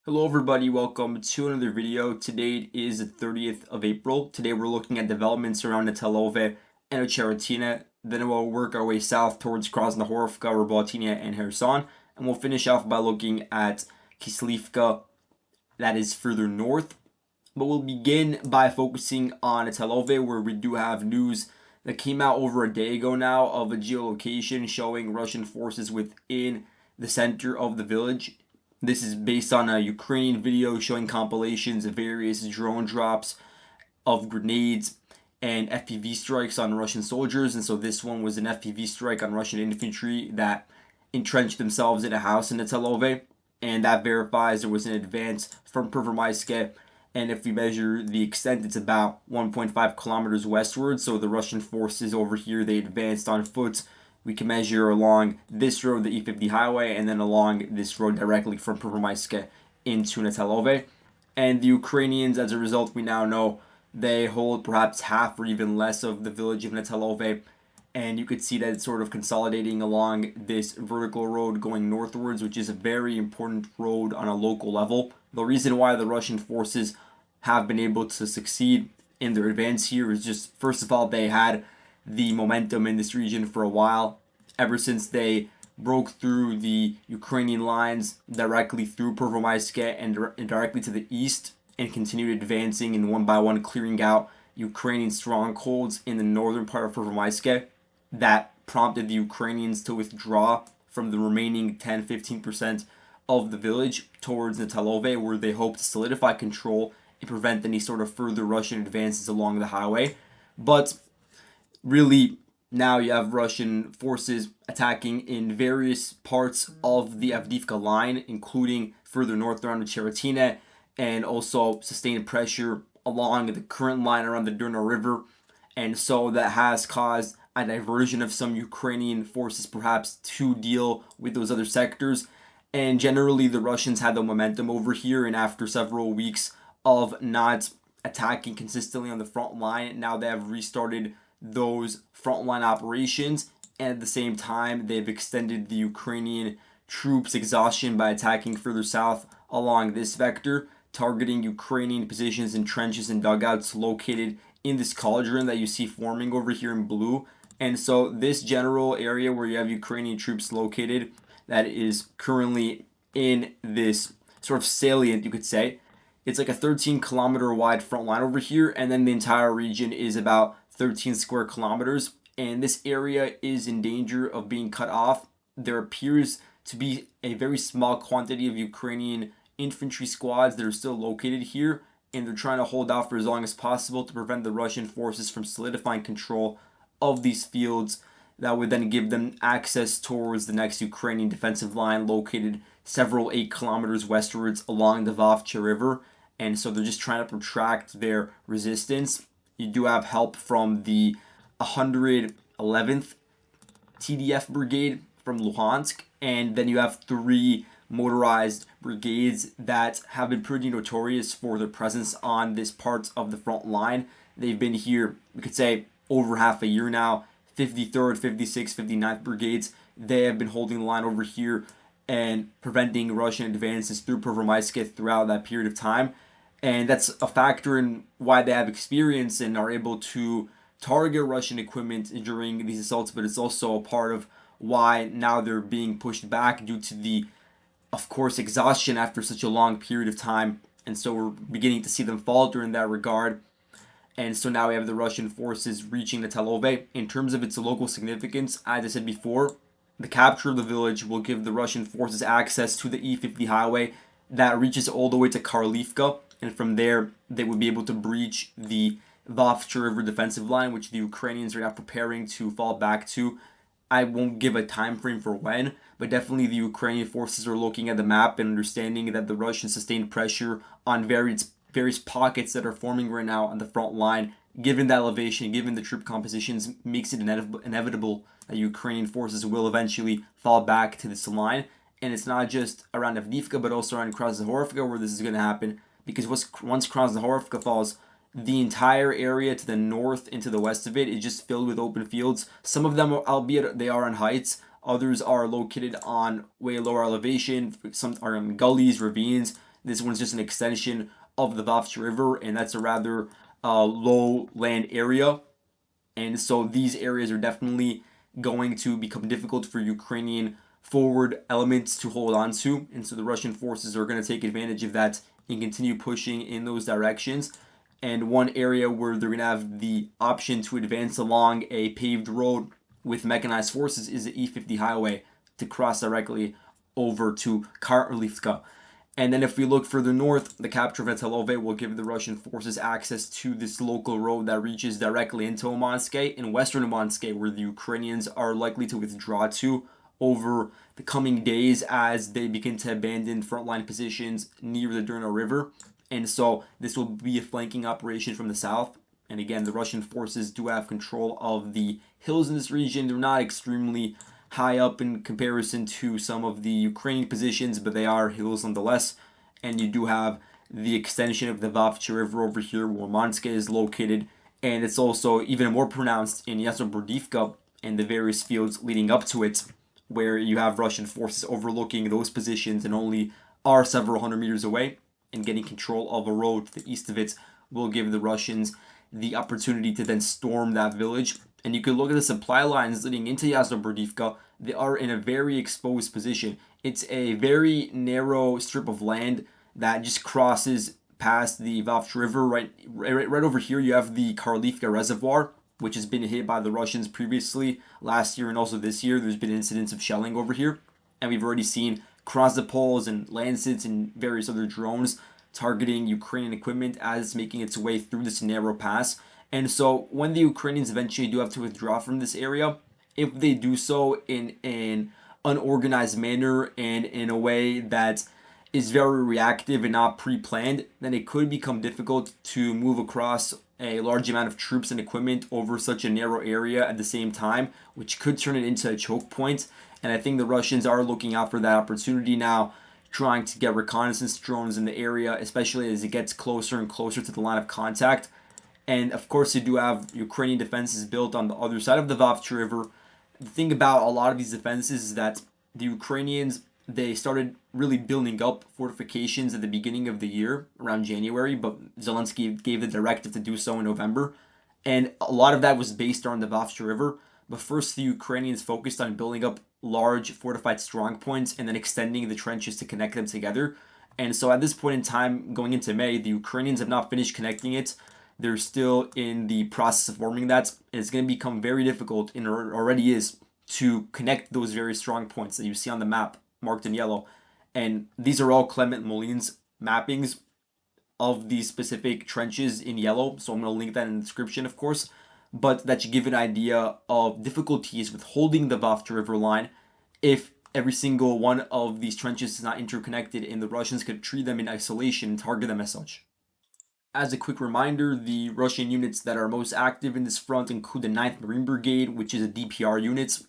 Hello everybody, welcome to another video. Today is the 30th of April. Today we're looking at developments around Netailove and Ocheretyne. Then we'll work our way south towards Krasnohorivka, Robotyne, and Kherson. And we'll finish off by looking at Kyslivka, that is further north. But we'll begin by focusing on Netailove, where we do have news that came out over a day ago now of a geolocation showing Russian forces within the center of the village. This is based on a Ukrainian video showing compilations of various drone drops of grenades and FPV strikes on Russian soldiers. And so this one was an FPV strike on Russian infantry that entrenched themselves in a house in Netailove. And that verifies there was an advance from Pervomaiske. And if we measure the extent, it's about 1.5 kilometers westward. So the Russian forces over here, they advanced on foot. We can measure along this road, the E50 highway, and then along this road directly from Pervomaiske into Netailove. And the Ukrainians, as a result, we now know they hold perhaps half or even less of the village of Netailove. And you could see that it's sort of consolidating along this vertical road going northwards, which is a very important road on a local level. The reason why the Russian forces have been able to succeed in their advance here is just, first of all, they had the momentum in this region for a while, ever since they broke through the Ukrainian lines directly through Pervomaiske and directly to the east, and continued advancing and one by one clearing out Ukrainian strongholds in the northern part of Pervomaiske. That prompted the Ukrainians to withdraw from the remaining 10-15% of the village towards Netailove, where they hope to solidify control and prevent any sort of further Russian advances along the highway. But really, now you have Russian forces attacking in various parts of the Avdiivka line, including further north around the Ocheretyne, and also sustained pressure along the current line around the Durna River. And so that has caused a diversion of some Ukrainian forces perhaps to deal with those other sectors. And generally, the Russians had the momentum over here, and after several weeks of not attacking consistently on the front line, now they have restarted those frontline operations, and at the same time they've extended the Ukrainian troops' exhaustion by attacking further south along this vector, targeting Ukrainian positions in trenches and dugouts located in this cauldron that you see forming over here in blue. And so this general area where you have Ukrainian troops located, that is currently in this sort of salient, you could say, it's like a 13-kilometer wide front line over here, and then the entire region is about 13 square kilometers, and this area is in danger of being cut off. There appears to be a very small quantity of Ukrainian infantry squads that are still located here, and they're trying to hold out for as long as possible to prevent the Russian forces from solidifying control of these fields. That would then give them access towards the next Ukrainian defensive line located several 8 kilometers westwards along the Vovcha River. And so they're just trying to protract their resistance. You do have help from the 111th TDF Brigade from Luhansk, and then you have 3 motorized brigades that have been pretty notorious for their presence on this part of the front line. They've been here, we could say, over half a year now. 53rd, 56th, 59th Brigades, they have been holding the line over here and preventing Russian advances through Pervomaiske throughout that period of time. And that's a factor in why they have experience and are able to target Russian equipment during these assaults, but it's also a part of why now they're being pushed back due to the, of course, exhaustion after such a long period of time. And so we're beginning to see them falter in that regard. And so now we have the Russian forces reaching Netailove. In terms of its local significance, as I said before, the capture of the village will give the Russian forces access to the E50 highway that reaches all the way to Kyslivka. And from there, they would be able to breach the Vovcha River defensive line, which the Ukrainians are now preparing to fall back to. I won't give a time frame for when, but definitely the Ukrainian forces are looking at the map and understanding that the Russian sustained pressure on various pockets that are forming right now on the front line, given the elevation, given the troop compositions, makes it inevitable that Ukrainian forces will eventually fall back to this line. And it's not just around Avdiivka, but also around Krasnohorivka where this is going to happen, because once Krasnohorivka falls, the entire area to the north and to the west of it is just filled with open fields. Some of them, albeit they are on heights, others are located on way lower elevation. Some are in gullies, ravines. This one's just an extension of the Vovcha River, and that's a rather low land area. And so these areas are definitely going to become difficult for Ukrainian forward elements to hold on to. And so the Russian forces are going to take advantage of that and continue pushing in those directions. And one area where they're going to have the option to advance along a paved road with mechanized forces is the E50 highway to cross directly over to Kherson. And then if we look further north, the capture of Netailove will give the Russian forces access to this local road that reaches directly into Umanske in western Umanske, where the Ukrainians are likely to withdraw to over the coming days as they begin to abandon frontline positions near the Drina River. And so this will be a flanking operation from the south. And again, the Russian forces do have control of the hills in this region. They're not extremely high up in comparison to some of the Ukrainian positions, but they are hills nonetheless. And you do have the extension of the Vovcha River over here where Manske is located, and it's also even more pronounced in Robotyne and the various fields leading up to it, where you have Russian forces overlooking those positions and only are several hundred meters away, and getting control of a road to the east of it will give the Russians the opportunity to then storm that village. And you can look at the supply lines leading into Robotyne. They are in a very exposed position. It's a very narrow strip of land that just crosses past the Vovcha River. Right over here, you have the Kyslivka reservoir, which has been hit by the Russians previously last year and also this year. There's been incidents of shelling over here, and we've already seen Krasnohorivka and Lancets and various other drones targeting Ukrainian equipment as it's making its way through this narrow pass. And so when the Ukrainians eventually do have to withdraw from this area, if they do so in an unorganized manner and in a way that is very reactive and not pre-planned, then it could become difficult to move across a large amount of troops and equipment over such a narrow area at the same time, which could turn it into a choke point. And I think the Russians are looking out for that opportunity now, trying to get reconnaissance drones in the area, especially as it gets closer and closer to the line of contact. And of course, you do have Ukrainian defenses built on the other side of the Vovcha River. The thing about a lot of these defenses is that the Ukrainians, they started really building up fortifications at the beginning of the year, around January, but Zelensky gave the directive to do so in November. And a lot of that was based on the Vovcha River. But first, the Ukrainians focused on building up large fortified strong points and then extending the trenches to connect them together. And so at this point in time, going into May, the Ukrainians have not finished connecting it. They're still in the process of forming that. And it's going to become very difficult, and it already is, to connect those very strong points that you see on the map marked in yellow. And these are all Clement Molin's mappings of these specific trenches in yellow. So I'm going to link that in the description, of course. But that should give an idea of difficulties with holding the Vovcha River line if every single one of these trenches is not interconnected and the Russians could treat them in isolation and target them as such. As a quick reminder, the Russian units that are most active in this front include the 9th Marine Brigade, which is a DPR unit.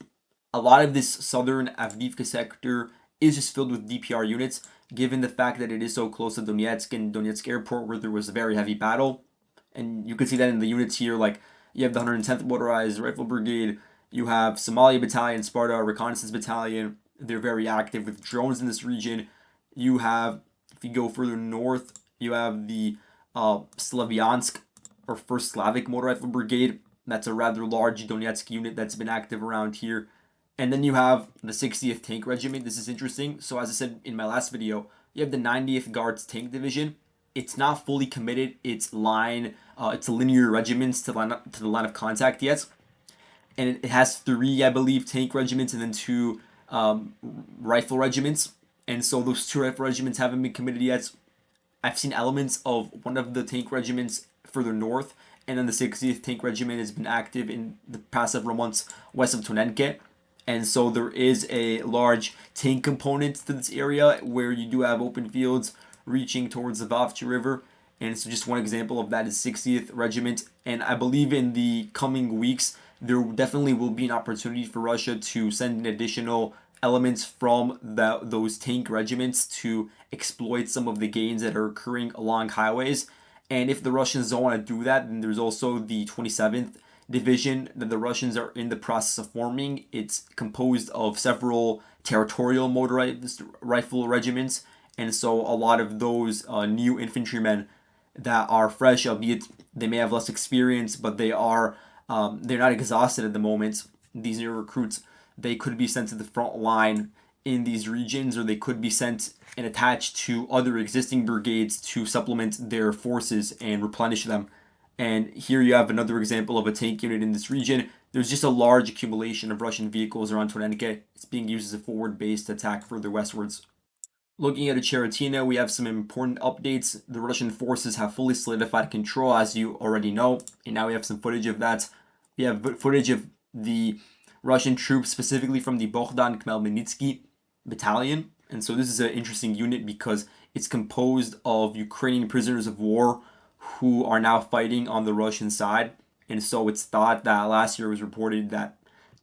A lot of this southern Avdiivka sector is just filled with DPR units, given the fact that it is so close to Donetsk and Donetsk Airport, where there was a very heavy battle. And you can see that in the units here, like you have the 110th Motorized Rifle Brigade, you have Somalia Battalion, Sparta Reconnaissance Battalion. They're very active with drones in this region. You have, if you go further north, you have the Slavyansk or 1st Slavic Motor Rifle Brigade. That's a rather large Donetsk unit that's been active around here. And then you have the 60th Tank Regiment. This is interesting. So as I said in my last video, you have the 90th Guards Tank Division. It's not fully committed. It's linear regiments to the line of contact yet. And it has 3, I believe, tank regiments and then 2 rifle regiments. And so those 2 rifle regiments haven't been committed yet. I've seen elements of one of the tank regiments further north, and then the 60th Tank Regiment has been active in the past several months west of Tonenke. And so there is a large tank component to this area where you do have open fields reaching towards the Vovcha River. And so just one example of that is 60th Regiment. And I believe in the coming weeks, there definitely will be an opportunity for Russia to send in additional elements from those tank regiments to exploit some of the gains that are occurring along highways. And if the Russians don't want to do that, then there's also the 27th Division that the Russians are in the process of forming. It's composed of several territorial motorized rifle regiments, And so a lot of those new infantrymen that are fresh, albeit they may have less experience, but they're not exhausted at the moment. These new recruits, they could be sent to the front line in these regions, or they could be sent and attached to other existing brigades to supplement their forces and replenish them. And here you have another example of a tank unit in this region. There's just a large accumulation of Russian vehicles around Tonenke. It's being used as a forward base to attack further westwards. Looking at Ocheretyne, we have some important updates. The Russian forces have fully solidified control, as you already know, and now we have some footage of that. We have footage of the Russian troops, specifically from the Bogdan Khmelnytsky battalion. And so this is an interesting unit because it's composed of Ukrainian prisoners of war who are now fighting on the Russian side. And so it's thought that last year it was reported that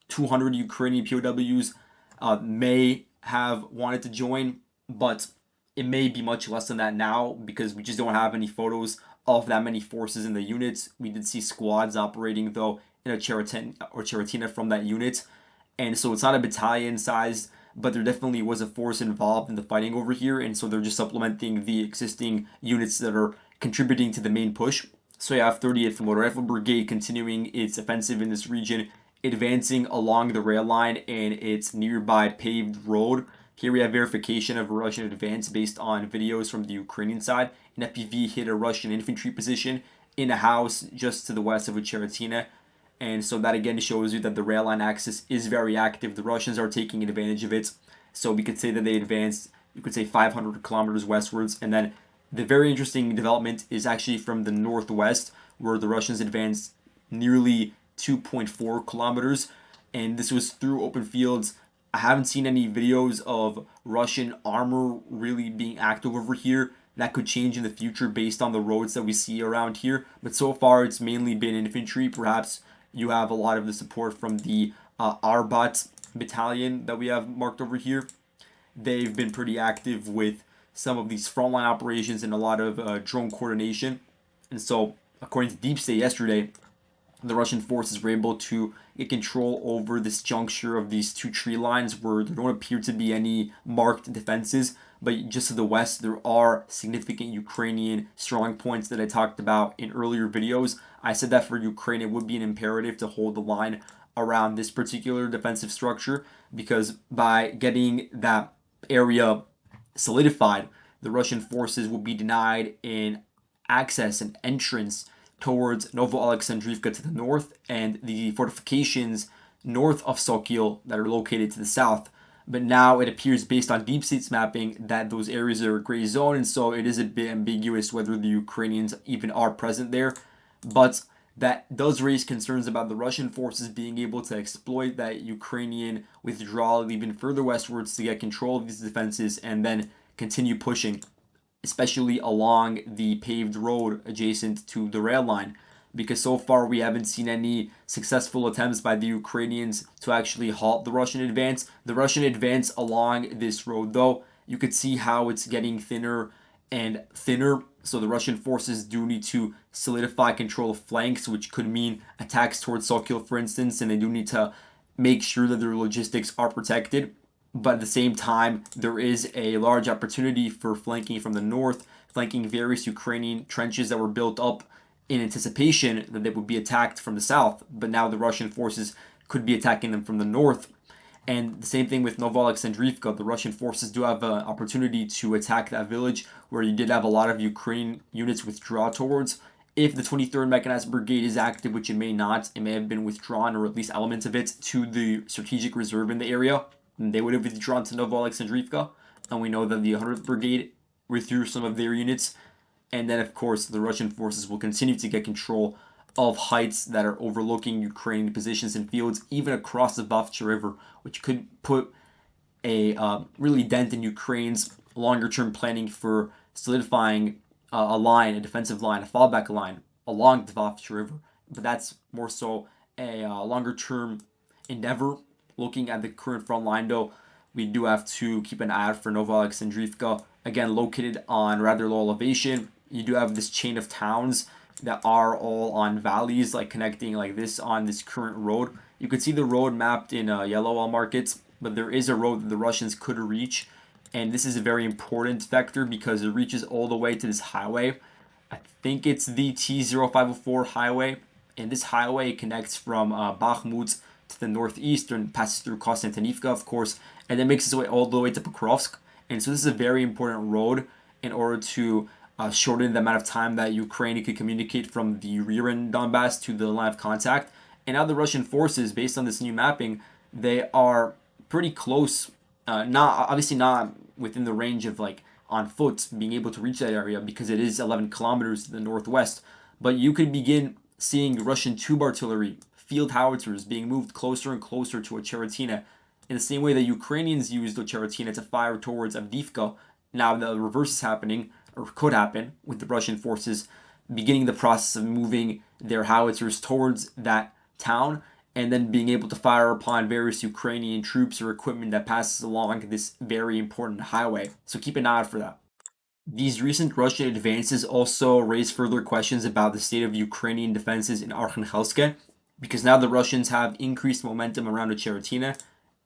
200 Ukrainian POWs may have wanted to join, but it may be much less than that now because we just don't have any photos of that many forces in the units. We did see squads operating though in Ocheretyne from that unit, and so it's not a battalion size, but there definitely was a force involved in the fighting over here, and so they're just supplementing the existing units that are contributing to the main push. So you have 30th Motor Rifle Brigade continuing its offensive in this region, advancing along the rail line and its nearby paved road. Here we have verification of a Russian advance based on videos from the Ukrainian side. An FPV hit a Russian infantry position in a house just to the west of Ocheretyne. And so that again shows you that the rail line axis is very active. The Russians are taking advantage of it. So we could say that they advanced, you could say 500 kilometers westwards. And then the very interesting development is actually from the northwest, where the Russians advanced nearly 2.4 kilometers. And this was through open fields. I haven't seen any videos of Russian armor really being active over here. That could change in the future based on the roads that we see around here. But so far, it's mainly been infantry. Perhaps you have a lot of the support from the Arbat battalion that we have marked over here. They've been pretty active with some of these frontline operations and a lot of drone coordination. And so, according to Deep State yesterday, the Russian forces were able to get control over this juncture of these two tree lines where there don't appear to be any marked defenses. But just to the west, there are significant Ukrainian strong points that I talked about in earlier videos. I said that for Ukraine, it would be an imperative to hold the line around this particular defensive structure because by getting that area solidified, the Russian forces will be denied an access and entrance towards Novoalexandrivka to the north and the fortifications north of Sokil that are located to the south. But now it appears, based on Deep State's mapping, that those areas are a gray zone, and so it is a bit ambiguous whether the Ukrainians even are present there. But that does raise concerns about the Russian forces being able to exploit that Ukrainian withdrawal even further westwards to get control of these defenses and then continue pushing, especially along the paved road adjacent to the rail line, because so far we haven't seen any successful attempts by the Ukrainians to actually halt the Russian advance. The Russian advance along this road, though, you could see how it's getting thinner and thinner. So the Russian forces do need to solidify control of flanks, which could mean attacks towards Sokil, for instance, and they do need to make sure that their logistics are protected. But at the same time, there is a large opportunity for flanking from the north, flanking various Ukrainian trenches that were built up in anticipation that they would be attacked from the south. But now the Russian forces could be attacking them from the north. And the same thing with Novoalexandrivka. The Russian forces do have an opportunity to attack that village where you did have a lot of Ukrainian units withdraw towards. If the 23rd Mechanized Brigade is active, which it may not, it may have been withdrawn, or at least elements of it, to the strategic reserve in the area. And they would have withdrawn to Novoalexandrivka. And we know that the 100th Brigade withdrew some of their units. And then, of course, the Russian forces will continue to get control of heights that are overlooking Ukrainian positions and fields, even across the Vovcha River, which could put a really dent in Ukraine's longer-term planning for solidifying a line, a defensive line, a fallback line along the Vovcha River. But that's more so a longer-term endeavor. Looking at the current front line, though, we do have to keep an eye out for Novoalexandrivka, again located on rather low elevation. You do have this chain of towns that are all on valleys, like connecting like this on this current road. You could see the road mapped in yellow. I'll mark it, but there is a road that the Russians could reach and this is a very important vector because it reaches all the way to this highway. I think it's the T0504 highway, and this highway connects from Bakhmut to the northeast and passes through Krasnohorivka, of course, and then makes its way all the way to Pokrovsk. And so this is a very important road in order to shorten the amount of time that Ukraine could communicate from the rear in Donbass to the line of contact. And now the Russian forces, based on this new mapping, they are pretty close. Not obviously not within the range of like on foot being able to reach that area because it is 11 kilometers to the northwest. But you could begin seeing Russian tube artillery, field howitzers being moved closer and closer to Ocheretyne in the same way that Ukrainians used Ocheretyne to fire towards Avdiivka. Now the reverse is happening, or could happen, with the Russian forces beginning the process of moving their howitzers towards that town and then being able to fire upon various Ukrainian troops or equipment that passes along this very important highway. So keep an eye out for that. These recent Russian advances also raise further questions about the state of Ukrainian defenses in Arkhangelsk, because now the Russians have increased momentum around Ocheretyne,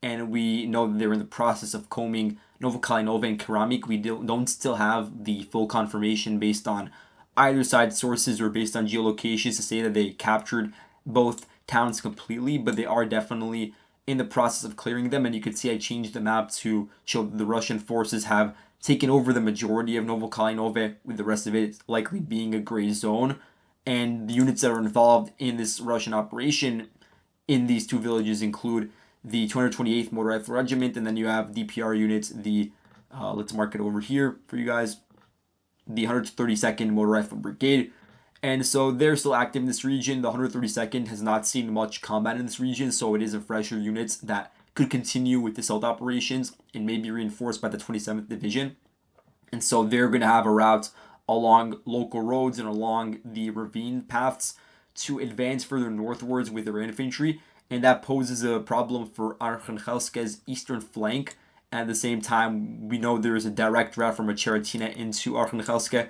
and we know that they're in the process of combing Novokalinove and Keramik. We don't still have the full confirmation based on either side sources or based on geolocations to say that they captured both towns completely, but they are definitely in the process of clearing them. And you can see I changed the map to show that the Russian forces have taken over the majority of Novokalinove, with the rest of it likely being a gray zone. And the units that are involved in this Russian operation in these two villages include the 228th Motor Rifle Regiment, and then you have DPR units, the, let's mark it over here for you guys, the 132nd Motor Rifle Brigade. And so they're still active in this region. The 132nd has not seen much combat in this region, so it is a fresher units that could continue with the assault operations and may be reinforced by the 27th Division. And so they're going to have a route along local roads and along the ravine paths to advance further northwards with their infantry. And that poses a problem for Arkhangelsk's eastern flank. At the same time, we know there is a direct route from Ocheretyne into Arkhangelsk,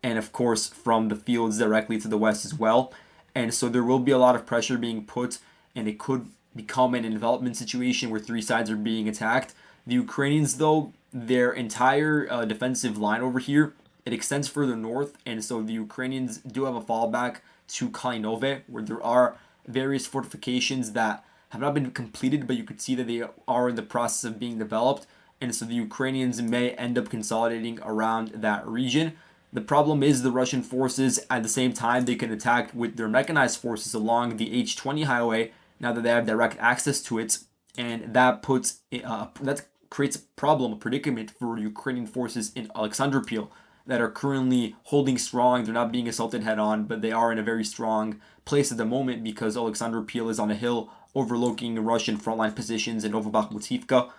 and of course from the fields directly to the west as well. And so there will be a lot of pressure being put, and it could become an envelopment situation where three sides are being attacked. The Ukrainians, though, their entire defensive line over here, it extends further north, and so the Ukrainians do have a fallback to Kalinove, where there are various fortifications that have not been completed, but you could see that they are in the process of being developed, and so the Ukrainians may end up consolidating around that region. The problem is the Russian forces, at the same time, they can attack with their mechanized forces along the H20 highway now that they have direct access to it, and that creates a problem, a predicament for Ukrainian forces in Alexandropil that are currently holding strong. They're not being assaulted head on, but they are in a very strong place at the moment because Alexandropil is on a hill overlooking Russian frontline positions in Novobakhmutivka.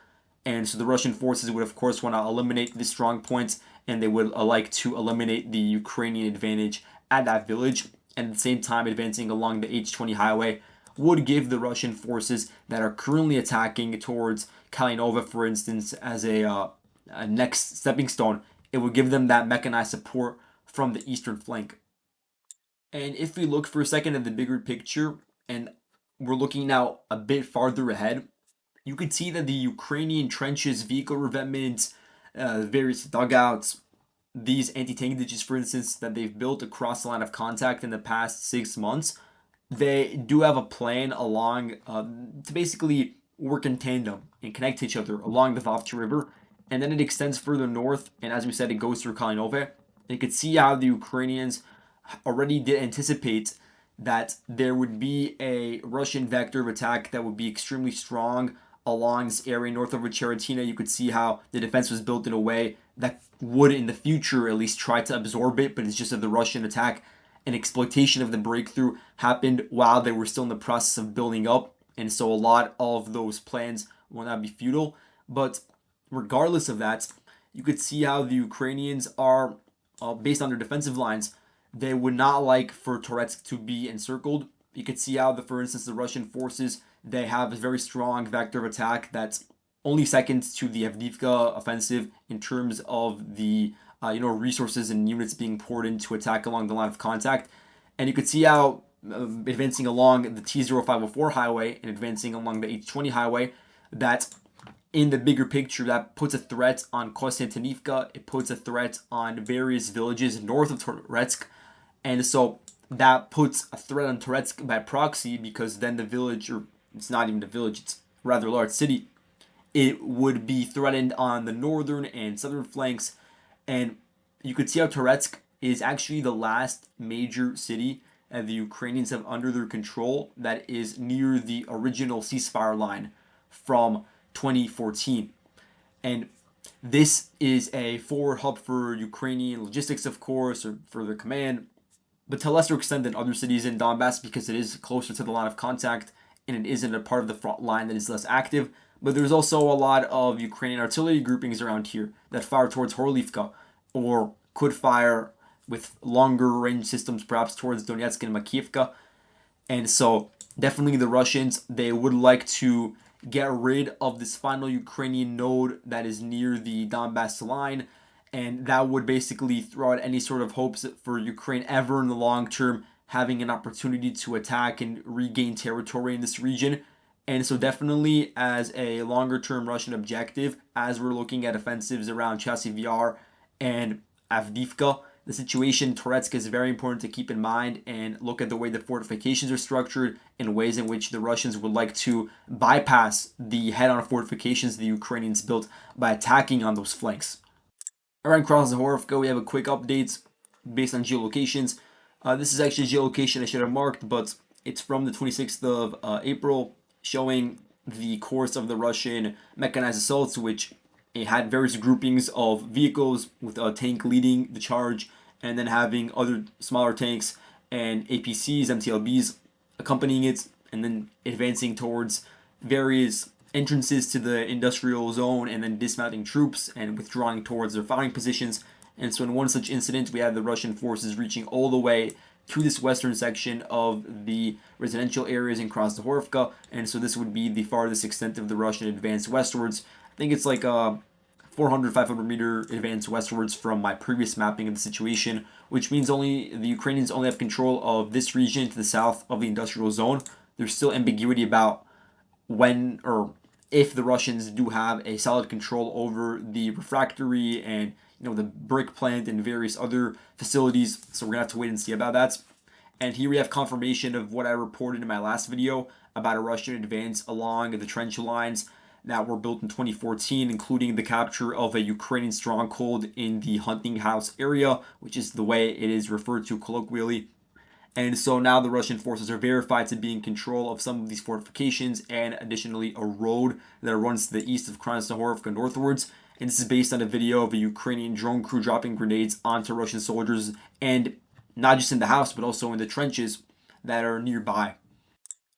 And so the Russian forces would, of course, want to eliminate the strong points, and they would like to eliminate the Ukrainian advantage at that village. And at the same time, advancing along the H20 highway would give the Russian forces that are currently attacking towards Kalinova, for instance, as a next stepping stone. It would give them that mechanized support from the eastern flank. And if we look for a second at the bigger picture, and we're looking now a bit farther ahead, you could see that the Ukrainian trenches, vehicle revetments, various dugouts, these anti-tank ditches, for instance, that they've built across the line of contact in the past 6 months, they do have a plan along to basically work in tandem and connect to each other along the Vovcha River. And then it extends further north, and as we said, it goes through Kalinove. And you could see how the Ukrainians already did anticipate that there would be a Russian vector of attack that would be extremely strong along this area north of Ocheretyne. You could see how the defense was built in a way that would, in the future, at least try to absorb it, but it's just that the Russian attack and exploitation of the breakthrough happened while they were still in the process of building up, and so a lot of those plans will not be futile. But regardless of that, you could see how the Ukrainians are, based on their defensive lines, they would not like for Toretsk to be encircled. You could see how, for instance, the Russian forces, they have a very strong vector of attack that's only second to the Avdiivka offensive in terms of the resources and units being poured in to attack along the line of contact. And you could see how advancing along the T0504 highway and advancing along the H20 highway, that in the bigger picture, that puts a threat on Krasnohorivka. It puts a threat on various villages north of Toretsk. And so that puts a threat on Toretsk by proxy, because then the village, or it's not even a village, it's a rather large city, it would be threatened on the northern and southern flanks. And you could see how Toretsk is actually the last major city that the Ukrainians have under their control that is near the original ceasefire line from 2014. And this is a forward hub for Ukrainian logistics, of course, or for their command, but to a lesser extent than other cities in Donbass, because it is closer to the line of contact and it isn't a part of the front line that is less active. But there's also a lot of Ukrainian artillery groupings around here that fire towards Horivka, or could fire with longer range systems perhaps towards Donetsk and Makiivka. And so definitely the Russians, they would like to get rid of this final Ukrainian node that is near the Donbass line, and that would basically throw out any sort of hopes for Ukraine ever in the long term having an opportunity to attack and regain territory in this region. And so definitely as a longer term Russian objective, as we're looking at offensives around Chasiv Yar and Avdiivka, the situation in Toretsk is very important to keep in mind, and look at the way the fortifications are structured in ways in which the Russians would like to bypass the head-on fortifications the Ukrainians built by attacking on those flanks. Around Krasnohorivka, we have a quick update based on geolocations. This is actually a geolocation I should have marked, but it's from the 26th of April, showing the course of the Russian mechanized assaults, which it had various groupings of vehicles with a tank leading the charge, and then having other smaller tanks and APCs, MTLBs accompanying it, and then advancing towards various entrances to the industrial zone, and then dismounting troops and withdrawing towards their firing positions. And so in one such incident, we had the Russian forces reaching all the way to this western section of the residential areas in Krasnohorivka, and so this would be the farthest extent of the Russian advance westwards. I think it's like a 400, 500 meter advance westwards from my previous mapping of the situation, which means only the Ukrainians only have control of this region to the south of the industrial zone. There's still ambiguity about when or if the Russians do have a solid control over the refractory and the brick plant and various other facilities. So we're gonna have to wait and see about that. And here we have confirmation of what I reported in my last video about a Russian advance along the trench lines that were built in 2014, including the capture of a Ukrainian stronghold in the Hunting House area, which is the way it is referred to colloquially. And so now the Russian forces are verified to be in control of some of these fortifications, and additionally a road that runs to the east of Krasnohorivka northwards. And this is based on a video of a Ukrainian drone crew dropping grenades onto Russian soldiers, and not just in the house, but also in the trenches that are nearby.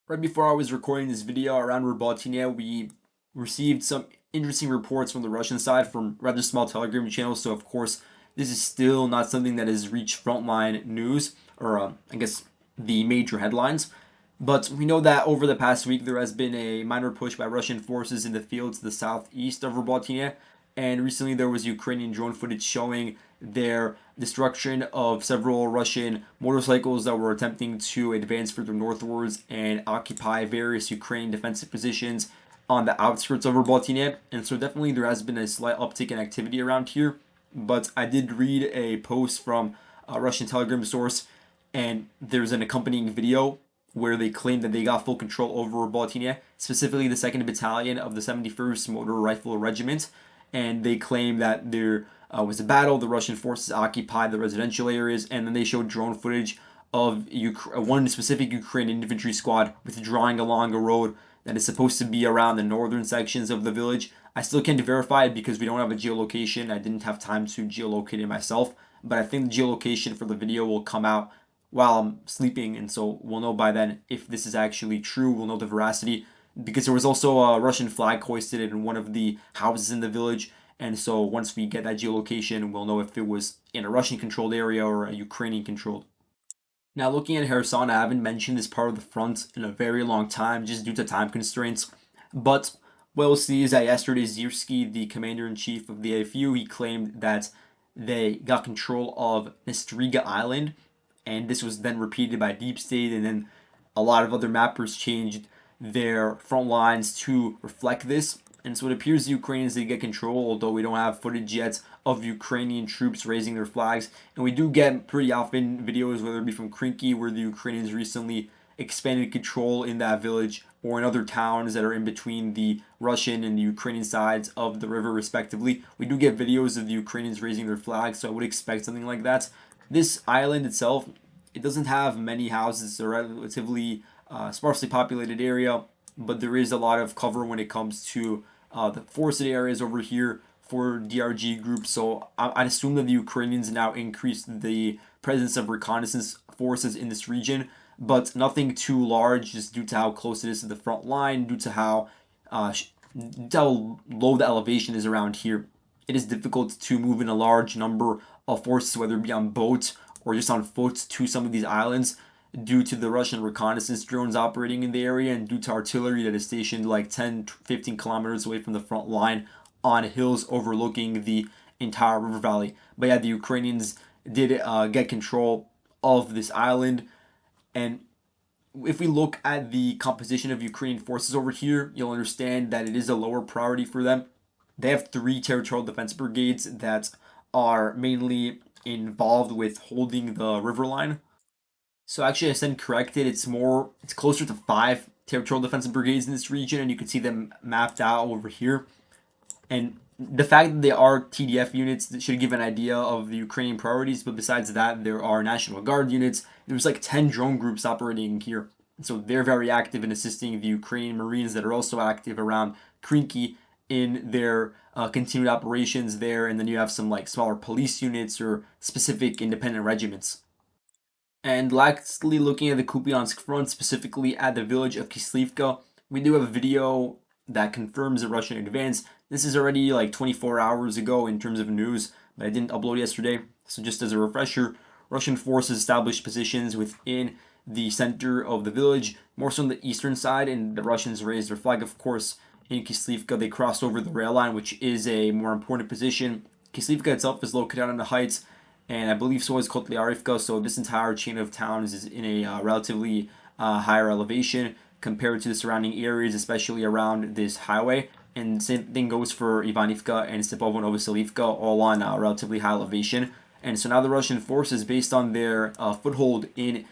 Right before I was recording this video around Robotyne, we received some interesting reports from the Russian side from rather small Telegram channels. So of course, this is still not something that has reached frontline news, or I guess the major headlines. But we know that over the past week, there has been a minor push by Russian forces in the field to the southeast of Robotyne. And recently there was Ukrainian drone footage showing their destruction of several Russian motorcycles that were attempting to advance further northwards and occupy various Ukrainian defensive positions on the outskirts of Robotyne. And so definitely there has been a slight uptick in activity around here. But I did read a post from a Russian Telegram source, and there's an accompanying video where they claim that they got full control over Robotyne, specifically the 2nd Battalion of the 71st Motor Rifle Regiment. And they claim that there was a battle, the Russian forces occupied the residential areas, and then they showed drone footage of one specific Ukrainian infantry squad withdrawing along a road that is supposed to be around the northern sections of the village. I still can't verify it because we don't have a geolocation. I didn't have time to geolocate it myself, but I think the geolocation for the video will come out while I'm sleeping, and so we'll know by then if this is actually true. We'll know the veracity, because there was also a Russian flag hoisted in one of the houses in the village, and so once we get that geolocation, we'll know if it was in a Russian-controlled area or a Ukrainian-controlled. Now, looking at Kherson, I haven't mentioned this part of the front in a very long time, just due to time constraints. But what we'll see is that yesterday, Zirsky, the commander-in-chief of the AFU, he claimed that they got control of Nestriga Island, and this was then repeated by Deep State, and then a lot of other mappers changed their front lines to reflect this. And so it appears the Ukrainians did get control, although we don't have footage yet of Ukrainian troops raising their flags. And we do get pretty often videos, whether it be from Krinky, where the Ukrainians recently expanded control in that village, or in other towns that are in between the Russian and the Ukrainian sides of the river, respectively. We do get videos of the Ukrainians raising their flags, so I would expect something like that. This island itself, it doesn't have many houses. It's a relatively sparsely populated area, but there is a lot of cover when it comes to the forested areas over here for DRG groups. So I assume that the Ukrainians now increased the presence of reconnaissance forces in this region, but nothing too large, just due to how close it is to the front line, due to how low the elevation is around here. It is difficult to move in a large number of forces, whether it be on boat or just on foot, to some of these islands, due to the Russian reconnaissance drones operating in the area and due to artillery that is stationed like 10 15 kilometers away from the front line on hills overlooking the entire river valley. But yeah, the Ukrainians did get control of this island. And if we look at the composition of Ukrainian forces over here, you'll understand that it is a lower priority for them. They have 3 territorial defense brigades that are mainly involved with holding the river line. So actually, I stand corrected. It's closer to 5 territorial defensive brigades in this region, and you can see them mapped out over here. And the fact that they are TDF units that should give an idea of the Ukrainian priorities. But besides that, there are National Guard units. There's like 10 drone groups operating here. So they're very active in assisting the Ukrainian Marines that are also active around Krinky in their continued operations there. And then you have some like smaller police units or specific independent regiments. And lastly, looking at the Kupiansk front, specifically at the village of Kyslivka, we do have a video that confirms the Russian advance. This is already like 24 hours ago in terms of news, but I didn't upload yesterday. So just as a refresher, Russian forces established positions within the center of the village, more so on the eastern side, and the Russians raised their flag, of course. In Kyslivka, they crossed over the rail line, which is a more important position. Kyslivka itself is located on the heights, and I believe so is Kotlyarivka. So this entire chain of towns is in a relatively higher elevation compared to the surrounding areas, especially around this highway. And same thing goes for Ivanivka and Stepovo Novoselivka, all on relatively high elevation. And so now the Russian forces, based on their foothold in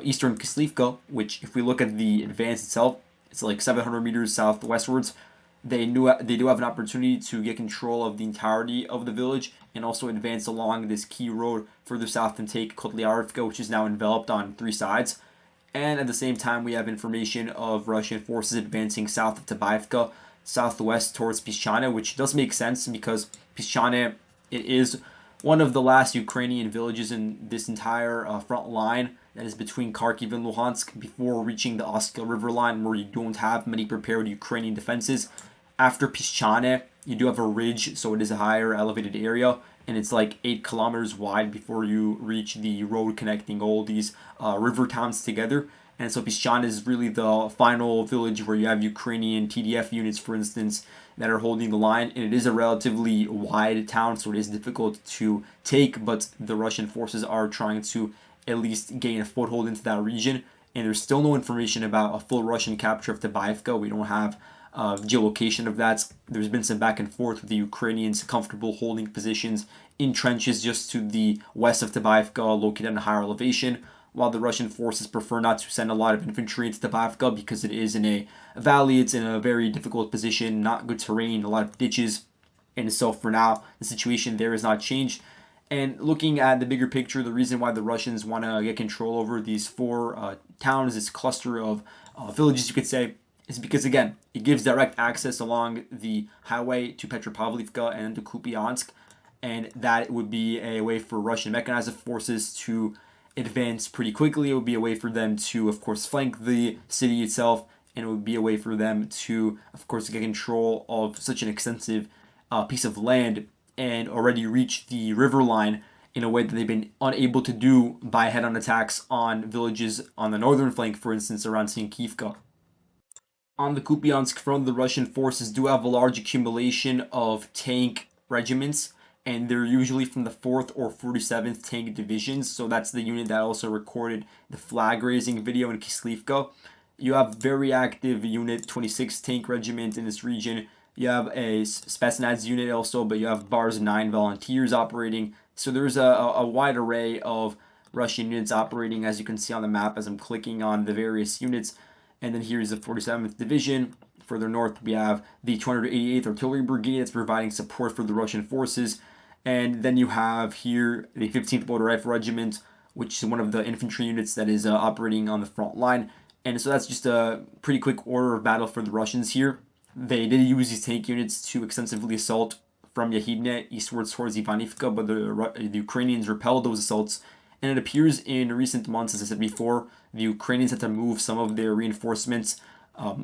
eastern Kyslivka, which if we look at the advance itself, it's like 700 meters southwestwards, they do have an opportunity to get control of the entirety of the village and also advance along this key road further south and take Kotlyarivka, which is now enveloped on 3 sides. And at the same time, we have information of Russian forces advancing south of Tabaivka, southwest towards Pischane, which does make sense because Pischane, it is one of the last Ukrainian villages in this entire front line that is between Kharkiv and Luhansk before reaching the Oskil River line, where you don't have many prepared Ukrainian defenses. After Pischane, you do have a ridge, so it is a higher elevated area, and it's like 8 kilometers wide before you reach the road connecting all these river towns together. And so Pischane is really the final village where you have Ukrainian TDF units, for instance, that are holding the line. And it is a relatively wide town, so it is difficult to take, but the Russian forces are trying to at least gain a foothold into that region. And there's still no information about a full Russian capture of Tabaivka. We don't have geolocation of that. There's been some back and forth with the Ukrainians comfortable holding positions in trenches just to the west of Tabaivka, located at a higher elevation, while the Russian forces prefer not to send a lot of infantry into Tabaivka because it is in a valley, it's in a very difficult position, not good terrain, a lot of ditches. And so for now, the situation there has not changed. And looking at the bigger picture, the reason why the Russians want to get control over these 4 towns, this cluster of villages, you could say, is because, again, it gives direct access along the highway to Petropavlivka and to Kupiansk, and that would be a way for Russian mechanized forces to advance pretty quickly. It would be a way for them to, of course, flank the city itself, and it would be a way for them to, of course, get control of such an extensive piece of land and already reach the river line in a way that they've been unable to do by head-on attacks on villages on the northern flank, for instance, around Sinkivka. On the Kupiansk front, the Russian forces do have a large accumulation of tank regiments, and they're usually from the 4th or 47th Tank Divisions, so that's the unit that also recorded the flag-raising video in Kyslivka. You have very active Unit 26 Tank Regiment in this region You have a Spetsnaz unit also, but you have Bars 9 volunteers operating. So there's a wide array of Russian units operating, as you can see on the map as I'm clicking on the various units. And then here's the 47th Division. Further north, we have the 288th Artillery Brigade that's providing support for the Russian forces. And then you have here the 15th Motor Rifle Regiment, which is one of the infantry units that is operating on the front line. And so that's just a pretty quick order of battle for the Russians here. They did use these tank units to extensively assault from Yahidne eastwards towards Ivanivka, but the Ukrainians repelled those assaults. And it appears in recent months, as I said before, the Ukrainians had to move some of their reinforcements.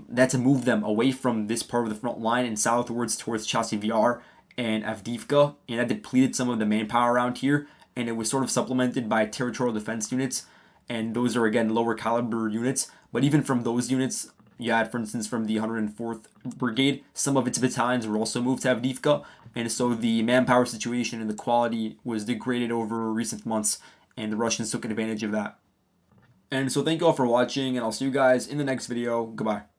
They had to move them away from this part of the front line and southwards towards Chasiv Yar and Avdiivka, and that depleted some of the manpower around here. And it was sort of supplemented by territorial defense units, and those are again lower caliber units. But even from those units, you had, for instance, from the 104th Brigade, some of its battalions were also moved to Avdiivka, and so the manpower situation and the quality was degraded over recent months, and the Russians took advantage of that. And so thank you all for watching, and I'll see you guys in the next video. Goodbye.